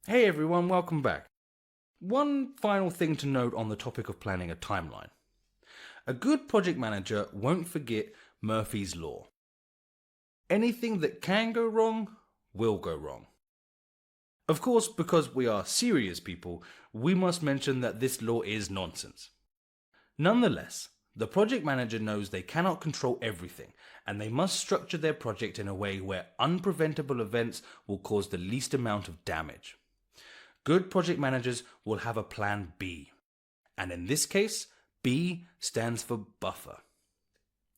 Hey everyone, welcome back. One final thing to note on the topic of planning a timeline. A good project manager won't forget Murphy's Law. Anything that can go wrong will go wrong. Of course, because we are serious people, we must mention that this law is nonsense. Nonetheless, the project manager knows they cannot control everything, and they must structure their project in a way where unpreventable events will cause the least amount of damage. Good project managers will have a plan B, and in this case, B stands for buffer.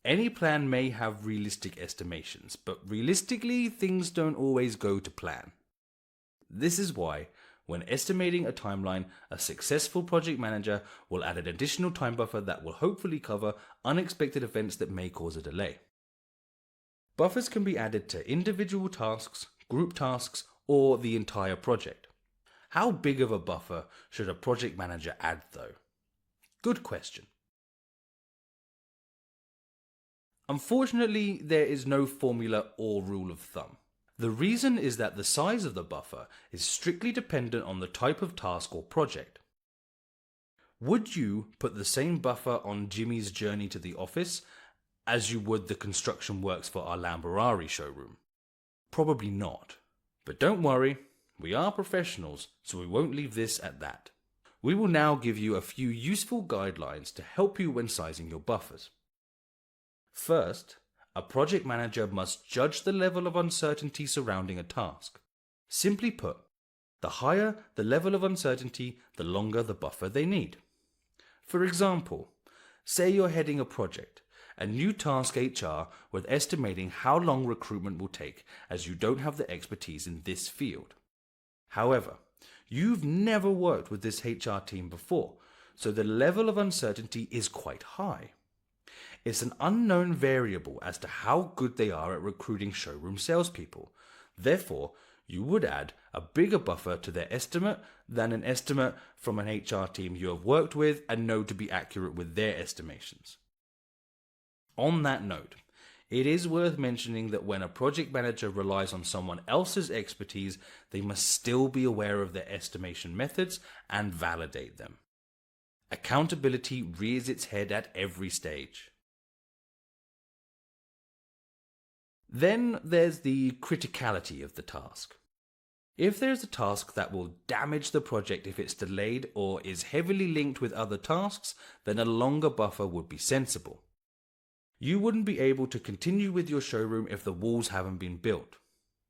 Any plan may have realistic estimations, but realistically, things don't always go to plan. This is why, when estimating a timeline, a successful project manager will add an additional time buffer that will hopefully cover unexpected events that may cause a delay. Buffers can be added to individual tasks, group tasks, or the entire project. How big of a buffer should a project manager add though? Good question. Unfortunately, there is no formula or rule of thumb. The reason is that the size of the buffer is strictly dependent on the type of task or project. Would you put the same buffer on Jimmy's journey to the office as you would the construction works for our Lamborghini showroom? Probably not. But don't worry. We are professionals, so we won't leave this at that. We will now give you a few useful guidelines to help you when sizing your buffers. First, a project manager must judge the level of uncertainty surrounding a task. Simply put, the higher the level of uncertainty, the longer the buffer they need. For example, say you're heading a project, a new task HR with estimating how long recruitment will take as you don't have the expertise in this field. However, you've never worked with this HR team before, so the level of uncertainty is quite high. It's an unknown variable as to how good they are at recruiting showroom salespeople. Therefore, you would add a bigger buffer to their estimate than an estimate from an HR team you have worked with and know to be accurate with their estimations. On that note, it is worth mentioning that when a project manager relies on someone else's expertise, they must still be aware of their estimation methods and validate them. Accountability rears its head at every stage. Then there's the criticality of the task. If there's a task that will damage the project if it's delayed or is heavily linked with other tasks, then a longer buffer would be sensible. You wouldn't be able to continue with your showroom if the walls haven't been built.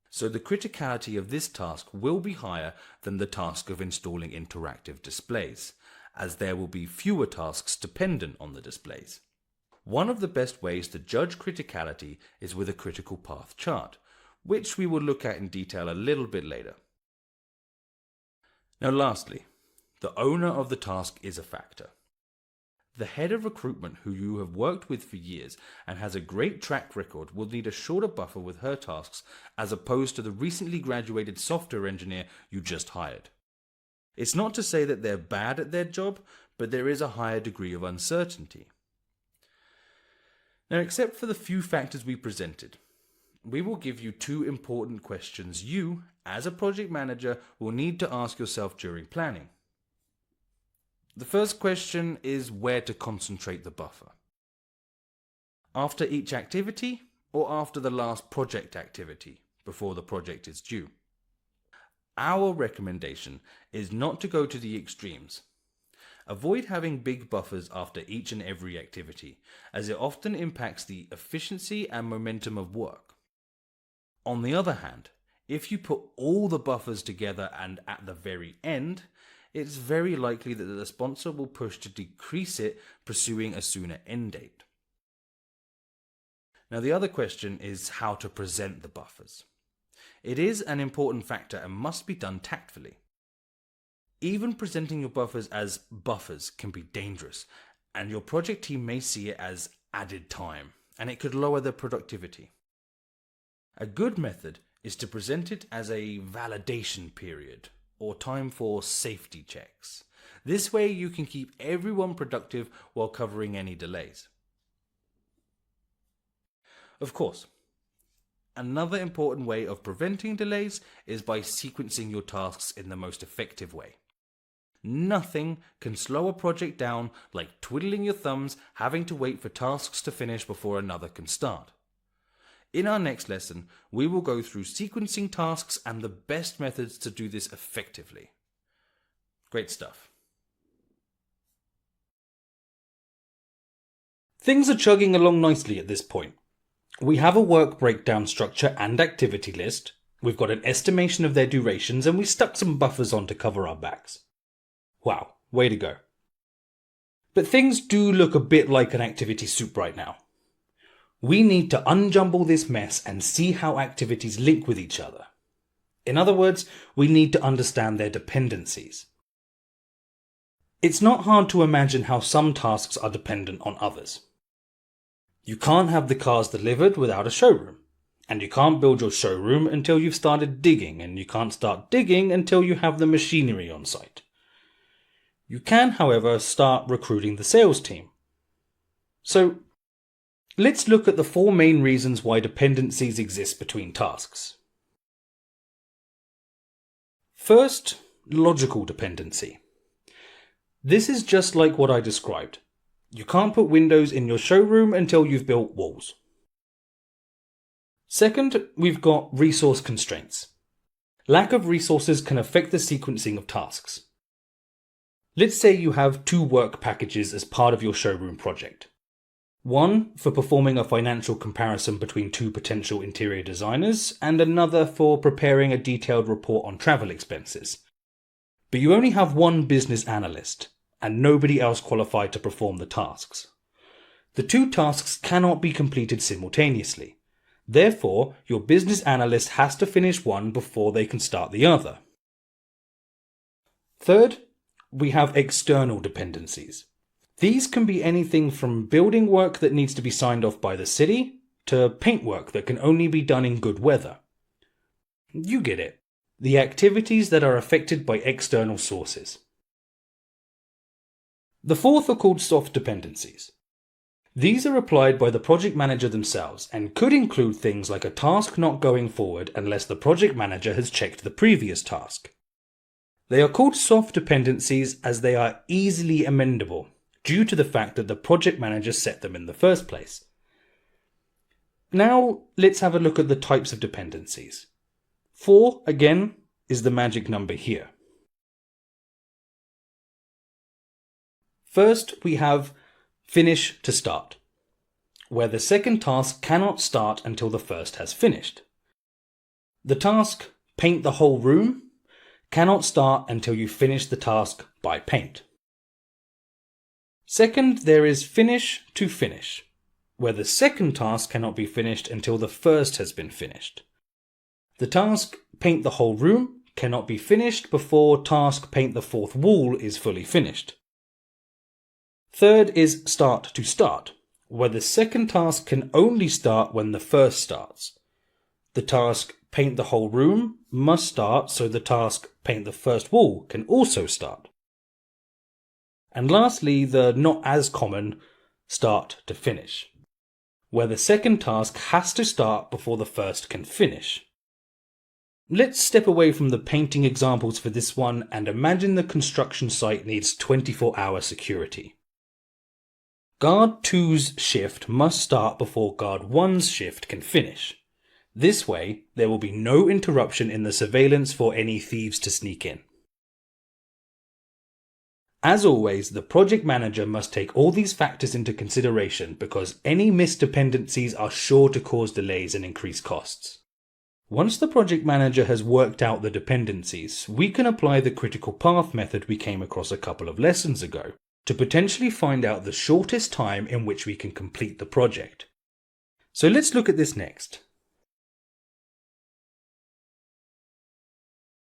So the criticality of this task will be higher than the task of installing interactive displays, as there will be fewer tasks dependent on the displays. One of the best ways to judge criticality is with a critical path chart, which we will look at in detail a little bit later. Now lastly, the owner of the task is a factor. The head of recruitment who you have worked with for years and has a great track record will need a shorter buffer with her tasks as opposed to the recently graduated software engineer you just hired. It's not to say that they're bad at their job, but there is a higher degree of uncertainty. Now, except for the few factors we presented, we will give you two important questions you, as a project manager, will need to ask yourself during planning. The first question is where to concentrate the buffer. After each activity or after the last project activity before the project is due? Our recommendation is not to go to the extremes. Avoid having big buffers after each and every activity, as it often impacts the efficiency and momentum of work. On the other hand, if you put all the buffers together and at the very end, it's very likely that the sponsor will push to decrease it, pursuing a sooner end date. Now the other question is how to present the buffers. It is an important factor and must be done tactfully. Even presenting your buffers as buffers can be dangerous, and your project team may see it as added time, and it could lower their productivity. A good method is to present it as a validation period, or time for safety checks. This way you can keep everyone productive while covering any delays. Of course, Another important way of preventing delays is by sequencing your tasks in the most effective way. Nothing can slow a project down like twiddling your thumbs, having to wait for tasks to finish before another can start. In our next lesson, we will go through sequencing tasks and the best methods to do this effectively. Great stuff. Things are chugging along nicely at this point. We have a work breakdown structure and activity list, we've got an estimation of their durations, and we stuck some buffers on to cover our backs. Wow, way to go. But things do look a bit like an activity soup right now. We need to unjumble this mess and see how activities link with each other. In other words, we need to understand their dependencies. It's not hard to imagine how some tasks are dependent on others. You can't have the cars delivered without a showroom, and you can't build your showroom until you've started digging, and you can't start digging until you have the machinery on site. You can, however, start recruiting the sales team. So, let's look at the 4 main reasons why dependencies exist between tasks. First, logical dependency. This is just like what I described. You can't put windows in your showroom until you've built walls. Second, we've got resource constraints. Lack of resources can affect the sequencing of tasks. Let's say you have 2 work packages as part of your showroom project. One for performing a financial comparison between 2 potential interior designers, and another for preparing a detailed report on travel expenses. But you only have 1 business analyst, and nobody else qualified to perform the tasks. The 2 tasks cannot be completed simultaneously. Therefore, your business analyst has to finish one before they can start the other. Third, we have external dependencies. These can be anything from building work that needs to be signed off by the city, to paint work that can only be done in good weather. You get it. The activities that are affected by external sources. The fourth are called soft dependencies. These are applied by the project manager themselves and could include things like a task not going forward unless the project manager has checked the previous task. They are called soft dependencies as they are easily amendable due to the fact that the project manager set them in the first place. Now let's have a look at the types of dependencies. 4, again, is the magic number here. First, we have finish to start, where the second task cannot start until the first has finished. The task paint the whole room cannot start until you finish the task by paint. Second, there is finish to finish, where the second task cannot be finished until the first has been finished. The task paint the whole room cannot be finished before task paint the 4th wall is fully finished. Third is start to start, where the second task can only start when the first starts. The task paint the whole room must start so the task paint the 1st wall can also start. And lastly, the not as common start to finish, where the second task has to start before the first can finish. Let's step away from the painting examples for this one and imagine the construction site needs 24-hour security. Guard 2's shift must start before Guard 1's shift can finish. This way, there will be no interruption in the surveillance for any thieves to sneak in. As always, the project manager must take all these factors into consideration because any missed dependencies are sure to cause delays and increase costs. Once the project manager has worked out the dependencies, we can apply the critical path method we came across a couple of lessons ago to potentially find out the shortest time in which we can complete the project. So let's look at this next.